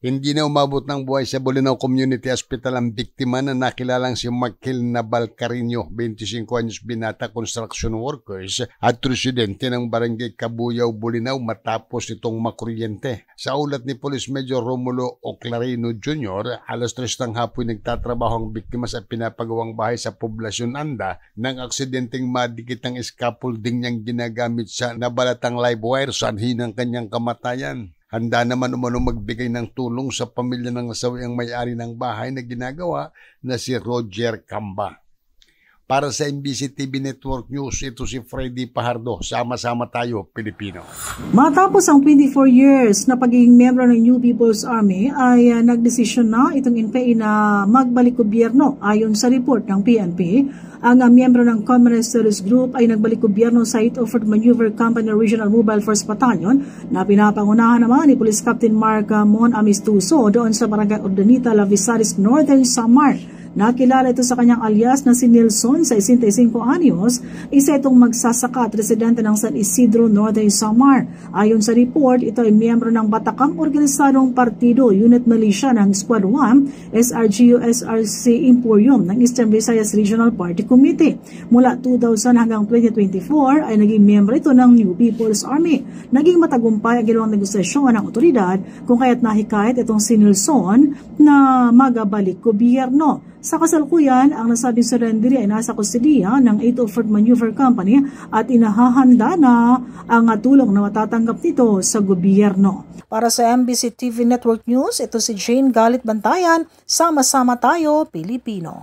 Hindi na umabot ng buhay sa Bolinao Community Hospital ang biktima na nakilalang si Markel Navalcarino, 25 anyos binata, construction workers at residente ng barangay Kabuyaw, Bolinao matapos itong makuryente. Sa ulat ni Police Major Romulo Oclarino Jr., alas 3 ng hapon nagtatrabaho ang biktima sa pinapagawang bahay sa Poblasyon Anda nang aksidenteng madikit ang scaffolding niyang ginagamit sa nabalatang live wire sanhi ng kanyang kamatayan. Handa naman umano magbigay ng tulong sa pamilya ng nasawi ang may-ari ng bahay na ginagawa na si Roger Camba. Para sa MBC TV Network News, ito si Freddy Pajardo. Sama-sama tayo, Pilipino. Matapos ang 24 years na pagiging membro ng New People's Army ay nagdesisyon na itong NPA na magbalik gobyerno. Ayon sa report ng PNP, ang miyembro ng Communist Terrorist Group ay nagbalik gobyerno sa 8th Offered Maneuver Company Regional Mobile Force Battalion na pinapangunahan naman ni Police Captain Mark Mon Amistuso doon sa Barangay Ordanita, Lavisaris, Northern Samar. Nakilala ito sa kanyang alias na si Nelson, 65 anyos, isa itong magsasaka at residente ng San Isidro, Northern Samar. Ayon sa report, ito ay miyembro ng Batakang Organisadong Partido, Unit Militia ng Squad 1, SRGU-SRC Emporium ng Eastern Visayas Regional Party Committee. Mula 2000 hanggang 2024 ay naging miyembro ito ng New People's Army. Naging matagumpay ang ginawang negosasyon ng otoridad kung kaya't nahikayat itong si Nelson na magabalik gobyerno. Sa kasalukuyan, ang nasabing surrender ay nasa kustudiya ng 8th Offered Maneuver Company at inahahanda na ang tulong na matatanggap nito sa gobyerno. Para sa MBC TV Network News, ito si Jane Galit Bantayan. Sama-sama tayo, Pilipino.